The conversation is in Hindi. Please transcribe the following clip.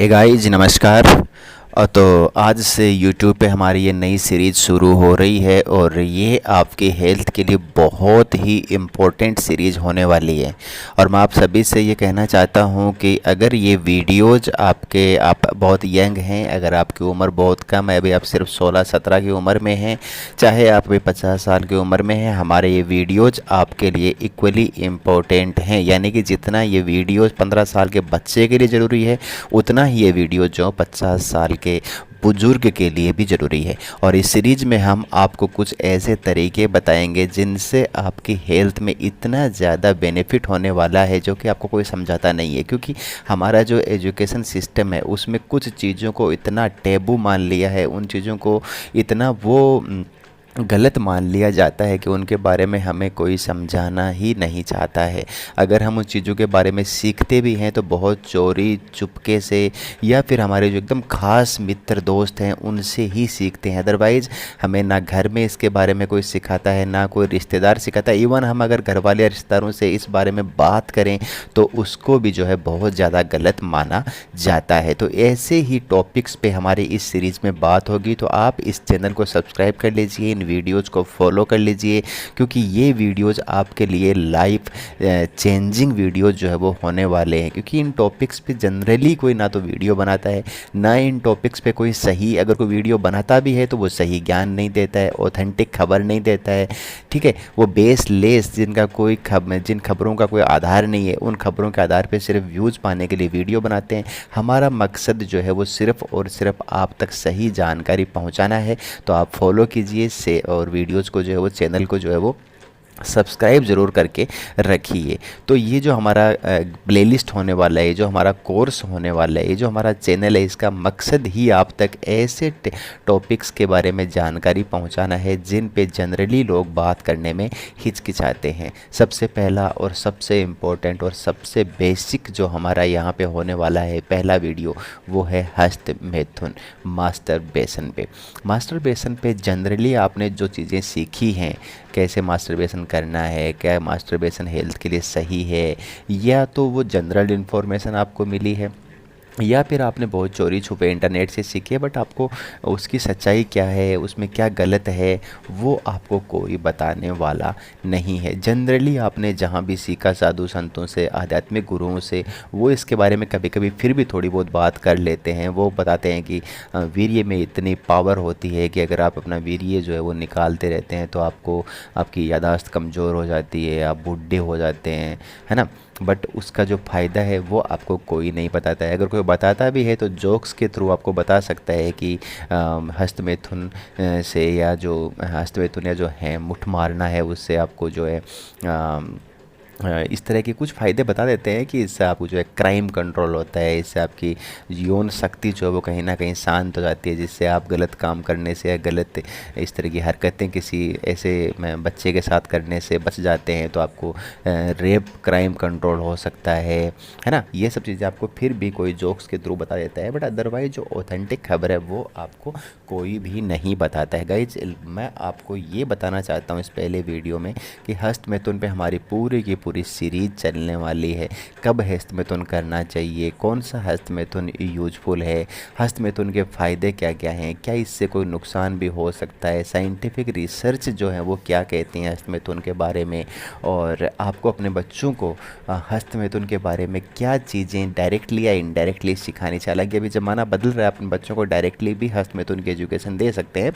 हे गाइस नमस्कार। तो आज से YouTube पे हमारी ये नई सीरीज़ शुरू हो रही है और ये आपके हेल्थ के लिए बहुत ही इम्पोर्टेंट सीरीज़ होने वाली है। और मैं आप सभी से ये कहना चाहता हूँ कि अगर ये वीडियोज़ आप बहुत यंग हैं, अगर आपकी उम्र बहुत कम है, अभी आप सिर्फ 16-17 की उम्र में हैं, चाहे आप अभी 50 साल की उम्र में हैं, हमारे ये वीडियोज़ आपके लिए इक्वली इम्पोर्टेंट हैं। यानी कि जितना ये वीडियोज़ 15 साल के बच्चे के लिए ज़रूरी है, उतना ही ये वीडियो जो 50 साल के बुजुर्ग के लिए भी ज़रूरी है। और इस सीरीज़ में हम आपको कुछ ऐसे तरीके बताएंगे जिनसे आपकी हेल्थ में इतना ज़्यादा बेनिफिट होने वाला है जो कि आपको कोई समझाता नहीं है। क्योंकि हमारा जो एजुकेशन सिस्टम है उसमें कुछ चीज़ों को इतना टैबू मान लिया है, उन चीज़ों को इतना गलत मान लिया जाता है कि उनके बारे में हमें कोई समझाना ही नहीं चाहता है। अगर हम उन चीज़ों के बारे में सीखते भी हैं तो बहुत चोरी चुपके से, या फिर हमारे जो एकदम ख़ास मित्र दोस्त हैं उनसे ही सीखते हैं। अदरवाइज़ हमें ना घर में इसके बारे में कोई सिखाता है, ना कोई रिश्तेदार सिखाता है। इवन हम अगर घर वाले या रिश्तेदारों से इस बारे में बात करें तो उसको भी जो है बहुत ज़्यादा गलत माना जाता है। तो ऐसे ही टॉपिक्स पे हमारी इस सीरीज़ में बात होगी। तो आप इस चैनल को सब्सक्राइब कर लीजिए, वीडियोज़ को फॉलो कर लीजिए, क्योंकि ये वीडियोज़ आपके लिए लाइफ चेंजिंग वीडियोज़ जो है वो होने वाले हैं। क्योंकि इन टॉपिक्स पे जनरली कोई ना तो वीडियो बनाता है, ना इन टॉपिक्स पे कोई सही, अगर कोई वीडियो बनाता भी है तो वो सही ज्ञान नहीं देता है, ऑथेंटिक खबर नहीं देता है। ठीक है, वो बेसलेस, जिन खबरों का कोई आधार नहीं है, उन खबरों के आधार पे सिर्फ व्यूज़ पाने के लिए वीडियो बनाते हैं। हमारा मकसद जो है वो सिर्फ़ और सिर्फ आप तक सही जानकारी पहुंचाना है। तो आप फॉलो कीजिए से और वीडियोज़ को जो है वो, चैनल को जो है वो सब्सक्राइब ज़रूर करके रखिए। तो ये जो हमारा प्लेलिस्ट होने वाला है, जो हमारा कोर्स होने वाला है, ये जो हमारा चैनल है, इसका मकसद ही आप तक ऐसे टॉपिक्स के बारे में जानकारी पहुंचाना है जिन पे जनरली लोग बात करने में हिचकिचाते हैं। सबसे पहला और सबसे इम्पोर्टेंट और सबसे बेसिक जो हमारा यहाँ पे होने वाला है पहला वीडियो, वो है हस्त मैथुन, मास्टरबेशन पे। मास्टरबेशन पे जनरली आपने जो चीज़ें सीखी हैं, कैसे मास्टरबेशन करना है, क्या मास्टरबेशन हेल्थ के लिए सही है, या तो वो जनरल इन्फॉर्मेशन आपको मिली है, या फिर आपने बहुत चोरी छुपे इंटरनेट से सीखे, बट आपको उसकी सच्चाई क्या है, उसमें क्या गलत है, वो आपको कोई बताने वाला नहीं है। जनरली आपने जहाँ भी सीखा साधु संतों से, आध्यात्मिक गुरुओं से, वो इसके बारे में कभी कभी फिर भी थोड़ी बहुत बात कर लेते हैं। वो बताते हैं कि वीर्य में इतनी पावर होती है कि अगर आप अपना वीर्य जो है वो निकालते रहते हैं तो आपकी याददाश्त कमज़ोर हो जाती है, आप बूढ़े हो जाते हैं, है ना। बट उसका जो फ़ायदा है वो आपको कोई नहीं बताता है। अगर कोई बताता भी है तो जोक्स के थ्रू आपको बता सकता है कि हस्तमैथुन से, या जो हस्तमैथुन या जो है मुठ मारना है, उससे आपको जो है इस तरह के कुछ फ़ायदे बता देते हैं कि इससे आपको जो है क्राइम कंट्रोल होता है, इससे आपकी यौन शक्ति जो है वो कहीं ना कहीं शांत हो जाती है, जिससे आप गलत काम करने से या गलत इस तरह की हरकतें किसी ऐसे बच्चे के साथ करने से बच जाते हैं। तो आपको रेप क्राइम कंट्रोल हो सकता है ना। ये सब चीज़ें आपको फिर भी कोई जोक्स के थ्रू बता देता है, बट अदरवाइज जो ऑथेंटिक खबर है वो आपको कोई भी नहीं बताता है। गाइज, मैं आपको ये बताना चाहता हूँ इस पहले वीडियो में कि हस्तमैथुन पे हमारी पूरी की पूरी सीरीज चलने वाली है। कब हस्तमैथुन करना चाहिए, कौन सा हस्तमैथुन यूजफुल है, हस्तमैथुन के फ़ायदे क्या क्या हैं, क्या इससे कोई नुकसान भी हो सकता है, साइंटिफिक रिसर्च जो है वो क्या कहती हैं हस्तमैथुन के बारे में, और आपको अपने बच्चों को हस्तमैथुन के बारे में क्या चीज़ें डायरेक्टली या इनडायरेक्टली सिखानी चाहिए। हालांकि अभी ज़माना बदल रहा है, अपने बच्चों को डायरेक्टली भी हस्तमैथुन की एजुकेशन दे सकते हैं,